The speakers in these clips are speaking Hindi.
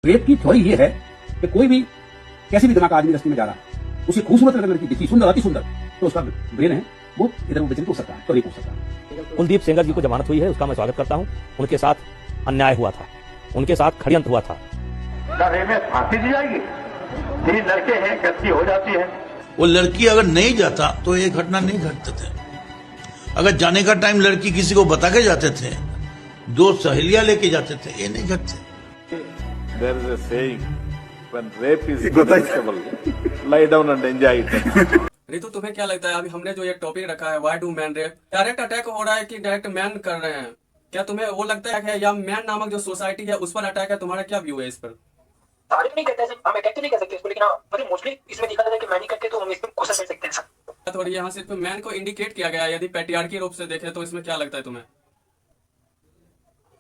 रेप की थ्योरी ये है कि कोई भी कैसी भी दिमाग आदमी रस्ते में जा रहा है, उसे खूबसूरत अगर लड़की दिखी, सुंदर अति सुंदर, तो उसका ब्रेन है वो इधर उधर हो सकता है, तो रेप हो सकता है। कुलदीप सेंगर जी को जमानत हुई है, उसका मैं स्वागत करता हूं। उनके साथ अन्याय हुआ था, उनके साथ षड्यंत्र हुआ था। रेप में फांसी दी जाएगी? 3 लड़के हैं, गलती हो जाती है। वो लड़की अगर नहीं जाता तो ये घटना नहीं घटते थे। अगर जाने का टाइम लड़की किसी को बता के जाते थे, 2 सहेलियां लेके जाते थे, ये नहीं घटते। There is a saying, when rape is punishable, lie down and enjoy it. Ritu, तुम्हें क्या लगता है अभी हमने जो ये टॉपिक रखा है why do man rape, direct attack हो रहा है कि डायरेक्ट मैन कर रहे हैं? क्या तुम्हें वो लगता है या मैन नामक जो सोसाइटी है उस पर अटैक है? तुम्हारा क्या व्यू है इस पर? तारीफ नहीं करते हैं, हम अटैक तो नहीं कर सकते इसको, लेकिन मतलब मोस्टली इसमें दिखा जाता है कि मैन ही करके, तो हम इसमें कोशिश कर सकते हैं सर। थोड़ी यहाँ सिर्फ मैन को इंडिकेट किया गया है, यदि पैट्रियार्की रूप से देखें तो इसमें क्या लगता है तुम्हें?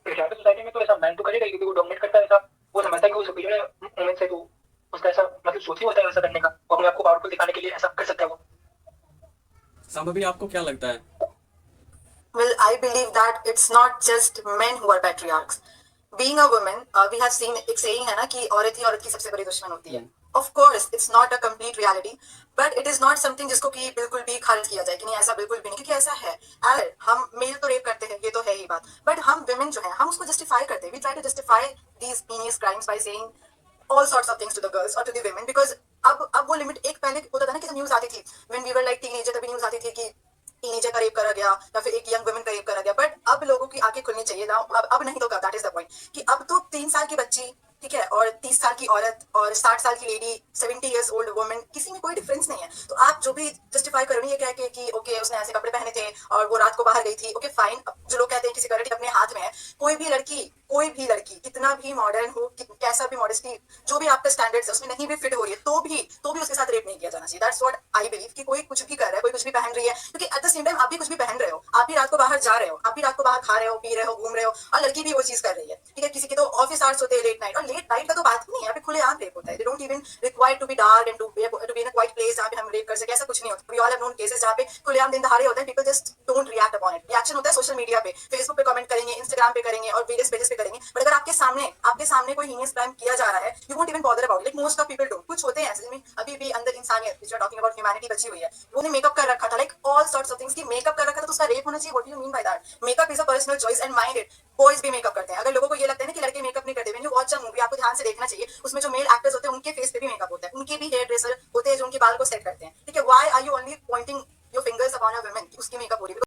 सोसाइटी में तो ऐसा मैन तो करेगा क्योंकि वो डोमिनेट करता है, ऐसा वो समझता है कि वो सुपीरियर है वुमेन से, तो उसका ऐसा मतलब सोच ही होता है वैसा करने का, वो अपने आप को पावरफुल दिखाने के लिए ऐसा कर सकता है वो। संभवी, आपको क्या लगता है? Well, I believe that it's not just men who are patriarchs. Being a woman, we have seen एक saying है ना कि औरत ही औरत की सबसे बड़ी दुश्मन होती है. Of course, it's not a complete reality, but it is not something जिसको कि बिल्कुल भी खारिज किया जाए कि नहीं ऐसा बिल्कुल भी नहीं, क्योंकि ऐसा है। अगर हम मेल तो रेप करते हैं, ये तो है ही बात, बट हम women जो है हम उसको justify करते हैं. We try to justify these heinous crimes by saying all sorts of things to the girls or to the women, because अब वो लिमिट एक पहले होता था ना कि जब न्यूज आती थी when we were like teenager, तभी न्यूज आती थी कि टीनेजर का रेप करा गया या फिर एक यंग वुमेन का रेप करा गया, बट अब लोगों की आंखें खुलनी चाहिए ना, अब नहीं तो कब, दैट इज द पॉइंट कि अब तो 3 साल की बच्ची, ठीक है, और 30 साल की औरत और 60 साल की लेडी, 70 इयर्स ओल्ड वुमेन, किसी में कोई डिफरेंस नहीं है। तो आप जो भी जस्टिफाई करो ये कह के कि ओके उसने ऐसे कपड़े पहने थे और वो रात को बाहर गई थी, ओके फाइन। जो लोग कहते हैं कि सिक्योरिटी अपने हाथ में है, कोई भी लड़की कितना भी मॉडर्न हो, कैसा भी मॉडेस्टी, जो भी आपका स्टैंडर्ड्स है उसमें नहीं भी फिट हो रही है, तो भी उसके साथ रेप नहीं किया जाना चाहिए। दैट्स व्हाट आई बिलीव कि कोई कुछ भी कर रहा है, कोई कुछ भी पहन रही है, क्योंकि एट द सेम टाइम आप भी कुछ भी पहन रहे हो, आप भी रात को बाहर जा रहे हो, आप भी रात को बाहर खा रहे हो, पी रहे हो, घूम रहे हो, और लड़की भी वो चीज कर रही है, ठीक है। किसी के तो ऑफिस आवर्स होते हैं, लेट नाइट, और लेट नाइट का तो बात नहीं है, यहाँ पे खुले आम रेप होता है। They don't even require to be dark and to be in a quite place जहाँ पे हम रेप कर सके, ऐसा कुछ नहीं होता। We all have known cases जहाँ पे खुलेआम दिन दहाड़े होते हैं, people just don't react upon it. Reaction होता है सोशल मीडिया पे, फेसबुक पे कमेंट करेंगे, इंस्टाग्राम पे करेंगे और वेरियस पेजेस पे करेंगे, बट अगर आपके सामने कोई हीनियस क्राइम किया जा रहा है, you won't even bother about it. Like most of people don't. कुछ होते हैं ऐसे जिनमें अभी भी अंदर इंसानियत, which we are talking about humanity, बची हुई है, वो ने मेकअप कर रखा था, like all sorts of things की मेकअप कर रखा था, तो उसका रेप होना चाहिए? What do you mean by that? Makeup is a personal choice and mind it. Boys भी मेकअप करते हैं। अगर लोगों को ये लगता है ना कि लड़के मेकअप नहीं करते, when you watch a movie आपको ध्यान से देखना चाहिए, उसमें जो मेल एक्टर्स होते हैं उनके फेस पे भी मेकअप होता है, उनके भी हेयर ड्रेसर होते हैं जो उनके बाल को सेट करते हैं।